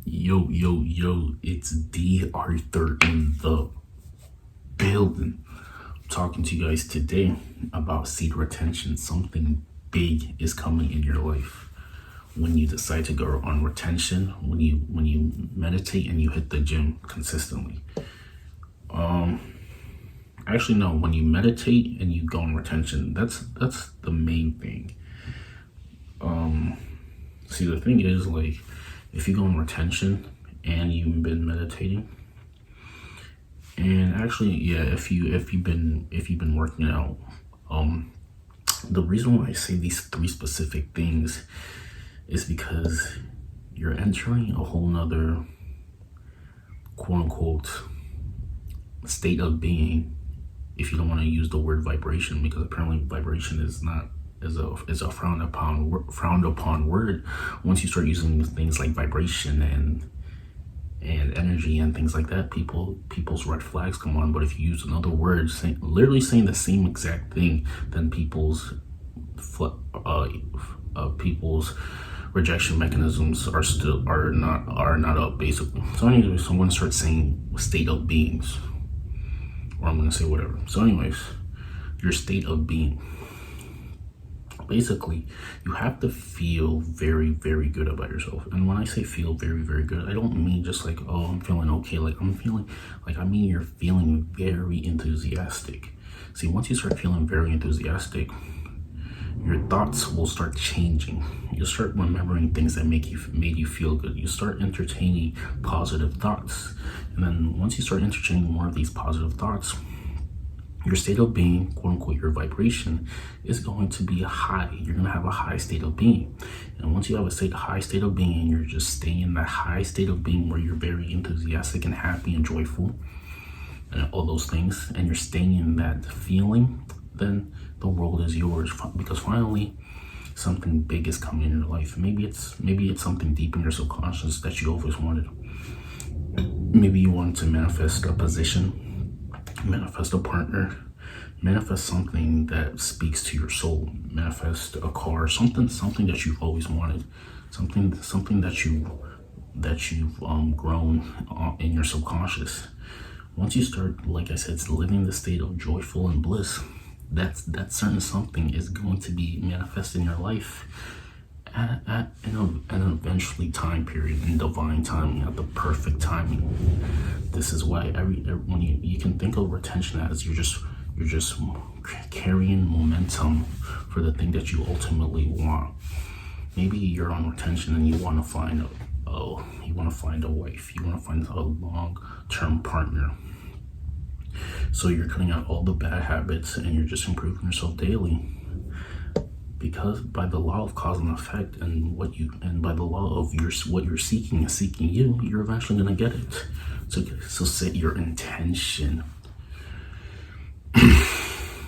Yo, it's D.Arthur in the building. I'm talking to you guys today about seed retention. Something big is coming in your life when you decide to go on retention, when you meditate and you hit the gym consistently. Actually no, when you meditate and you go on retention, that's the main thing. See, the thing is, like, if you go on retention and you've been meditating, and actually, yeah, if you've been working out, the reason why I say these three specific things is because you're entering a whole nother quote unquote state of being, if you don't want to use the word vibration, because apparently vibration is a frowned upon word. Once you start using things like vibration and energy and things like that, people's red flags come on. But if you use another word, literally saying the same exact thing, then people's rejection mechanisms are not up, basically. So anyways, I'm gonna start saying state of beings, or I'm gonna say whatever. So anyways, your state of being. Basically, you have to feel very, very good about yourself. And when I say feel very, very good, I don't mean just like, oh, I'm feeling okay. I mean you're feeling very enthusiastic. See, once you start feeling very enthusiastic, your thoughts will start changing. You'll start remembering things that made you feel good. You start entertaining positive thoughts. And then once you start entertaining more of these positive thoughts, your state of being, quote unquote, your vibration is going to be high. You're going to have a high state of being. And once you have a high state of being, you're just staying in that high state of being where you're very enthusiastic and happy and joyful and all those things, and you're staying in that feeling, then the world is yours, because finally something big is coming in your life. Maybe it's something deep in your subconscious that you always wanted. Maybe you want to manifest a position, manifest a partner, manifest something that speaks to your soul, manifest a car, something that you've always wanted, something that you've grown in your subconscious. Once you start, like I said, living the state of joyful and bliss, that certain something is going to be manifest in your life at an eventually time period, in divine timing, at the perfect timing. This is why when you can think of retention as you're just carrying momentum for the thing that you ultimately want. Maybe you're on retention and you want to find a wife, you want to find a long-term partner. So you're cutting out all the bad habits and you're just improving yourself daily. Because by the law of cause and effect, and by the law of what you're seeking is seeking you, you're eventually gonna get it. So set your intention.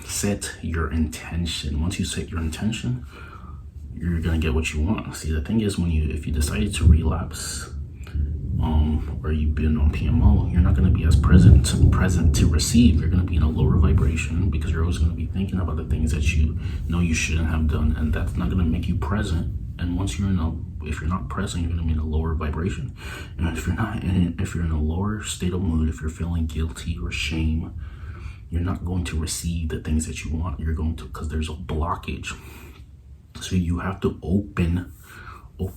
Set your intention. Once you set your intention, you're gonna get what you want. See, the thing is, if you decided to relapse, or you've been on PMO, you're not going to be as present to receive. You're going to be in a lower vibration because you're always going to be thinking about the things that you know you shouldn't have done, and that's not going to make you present. And once if you're not present, you're going to be in a lower vibration. And if you're in a lower state of mood, if you're feeling guilty or shame, you're not going to receive the things that you want. You're going to, because there's a blockage. So you have to open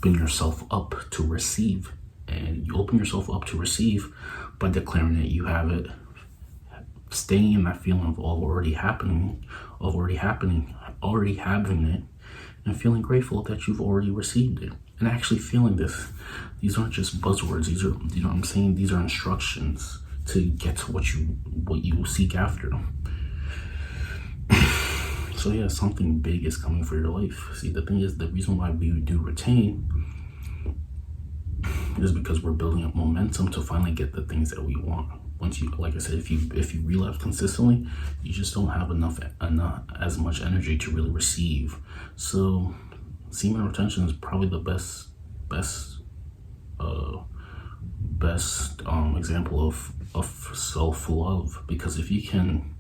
yourself up to receive. And you open yourself up to receive by declaring that you have it, staying in that feeling of already having it, and feeling grateful that you've already received it. And actually feeling this. These aren't just buzzwords. These are, you know what I'm saying? These are instructions to get to what you seek after. So yeah, something big is coming for your life. See, the thing is, the reason why we do retain is because we're building up momentum to finally get the things that we want. Once you, like I said, if you relapse consistently, you just don't have enough as much energy to really receive. So semen retention is probably the best example of self-love, because if you can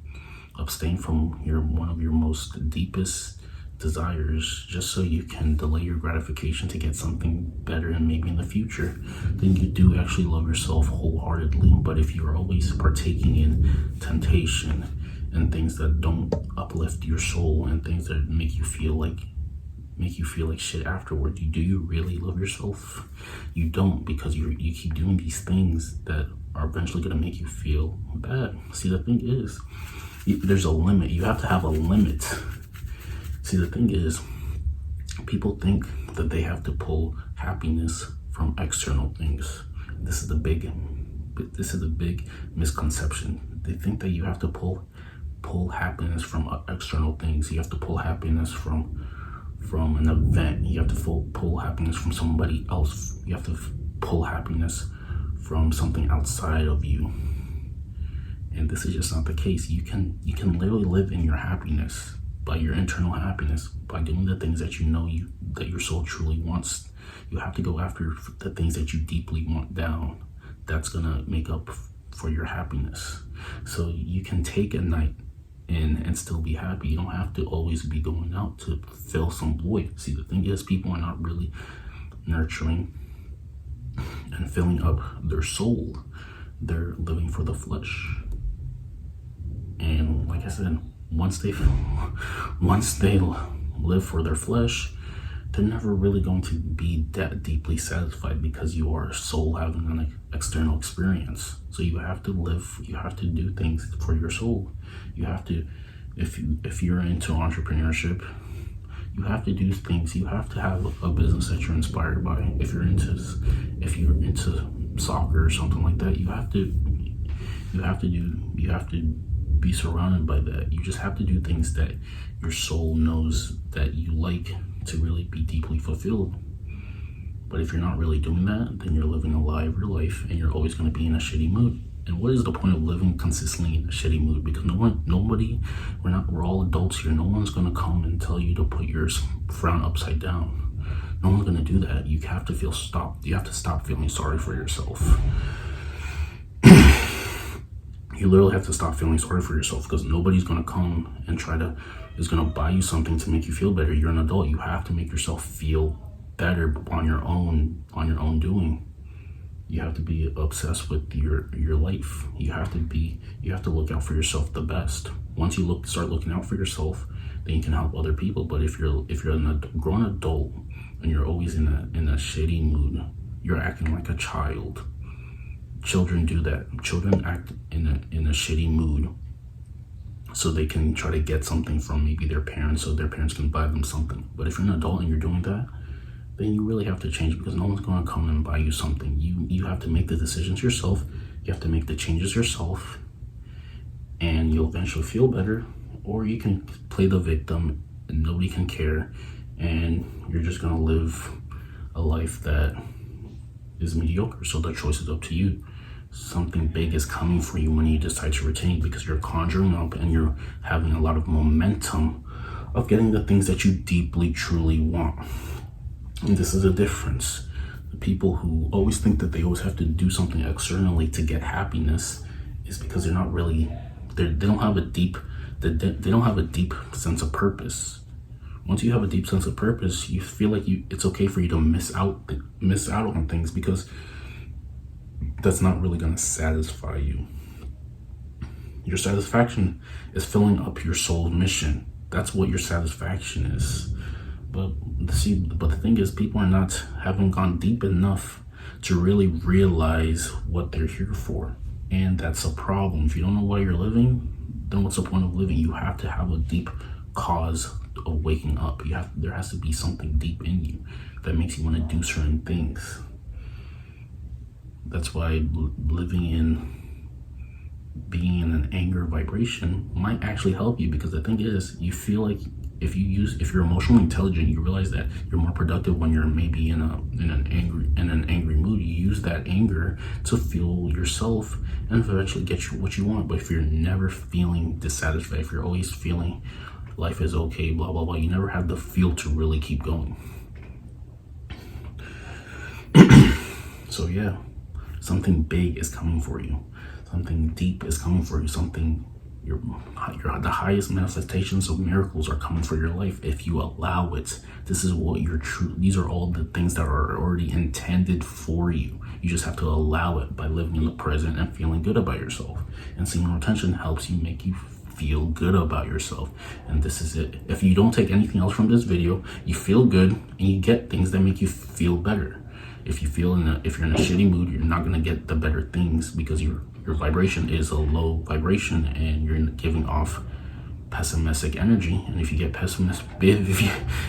abstain from one of your most deepest desires just so you can delay your gratification to get something better and maybe in the future, then you do actually love yourself wholeheartedly. But if you're always partaking in temptation and things that don't uplift your soul and things that make you feel like shit afterward, do you really love yourself? You don't, because you keep doing these things that are eventually going to make you feel bad. See, the thing is, there's a limit. You have to have a limit. See, the thing is, people think that they have to pull happiness from external things. This is the big misconception. They think that you have to pull happiness from external things. You have to pull happiness from an event. You have to pull happiness from somebody else. You have to pull happiness from something outside of you. And this is just not the case. You can literally live in your happiness, by your internal happiness, by doing the things that you know that your soul truly wants. You have to go after the things that you deeply want down. That's gonna make up for your happiness. So you can take a night in and still be happy. You don't have to always be going out to fill some void. See, the thing is, people are not really nurturing and filling up their soul. They're living for the flesh. And like I said, once they live for their flesh, they're never really going to be that deeply satisfied, because you are a soul having an external experience. So you have to do things for your soul. You have to, if you're into entrepreneurship, you have to do things. You have to have a business that you're inspired by. If you're into soccer or something like that, you have to be surrounded by that. You just have to do things that your soul knows that you like to really be deeply fulfilled. But if you're not really doing that, then you're living a lie of your life, and you're always going to be in a shitty mood. And what is the point of living consistently in a shitty mood? Because we're all adults here. No one's going to come and tell you to put your frown upside down. No one's going to do that. You have to you have to stop feeling sorry for yourself. You literally have to stop feeling sorry for yourself, because nobody's going to come and is going to buy you something to make you feel better. You're an adult. You have to make yourself feel better on your own doing. You have to be obsessed with your life. You have to look out for yourself the best. Once you start looking out for yourself, then you can help other people. But if you're a grown adult and you're always in a shitty mood, you're acting like a child. Children do that. Children act in a shitty mood so they can try to get something from maybe their parents, so their parents can buy them something. But if you're an adult and you're doing that, then you really have to change, because no one's going to come and buy you something. You have to make the decisions yourself. You have to make the changes yourself, and you'll eventually feel better. Or you can play the victim and nobody can care, and you're just going to live a life that is mediocre. So the choice is up to you. Something big is coming for you when you decide to retain, because you're conjuring up and you're having a lot of momentum of getting the things that you deeply, truly want. And this is a difference. The people who always think that they always have to do something externally to get happiness is because they don't have a deep sense of purpose. Once you have a deep sense of purpose, you feel like it's okay for you to miss out on things, because that's not really going to satisfy you. Your satisfaction is filling up your soul's mission. That's what your satisfaction is. But the thing is, people haven't gone deep enough to really realize what they're here for. And that's a problem. If you don't know why you're living, then what's the point of living? You have to have a deep cause of waking up. There has to be something deep in you that makes you want to do certain things. That's why being in an anger vibration might actually help you, because the thing is, you feel like if you're emotionally intelligent, you realize that you're more productive when you're maybe in an angry mood. You use that anger to fuel yourself and eventually get what you want. But if you're never feeling dissatisfied, if you're always feeling life is okay, blah blah blah, you never have the fuel to really keep going. So yeah, something big is coming for you. Something deep is coming for you. Something the highest manifestations of miracles are coming for your life if you allow it. This is what your true. These are all the things that are already intended for you. You just have to allow it by living in the present and feeling good about yourself. And semen retention helps you make you feel good about yourself. And this is it. If you don't take anything else from this video, you feel good and you get things that make you feel better. If you're in a shitty mood, you're not gonna get the better things because your vibration is a low vibration and you're giving off pessimistic energy. And if you get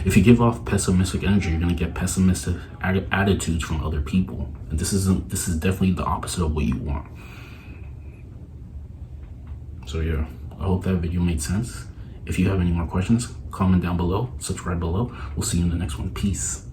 if you give off pessimistic energy, you're gonna get pessimistic attitudes from other people. And this is definitely the opposite of what you want. So yeah, I hope that video made sense. If you have any more questions, comment down below, subscribe below. We'll see you in the next one. Peace.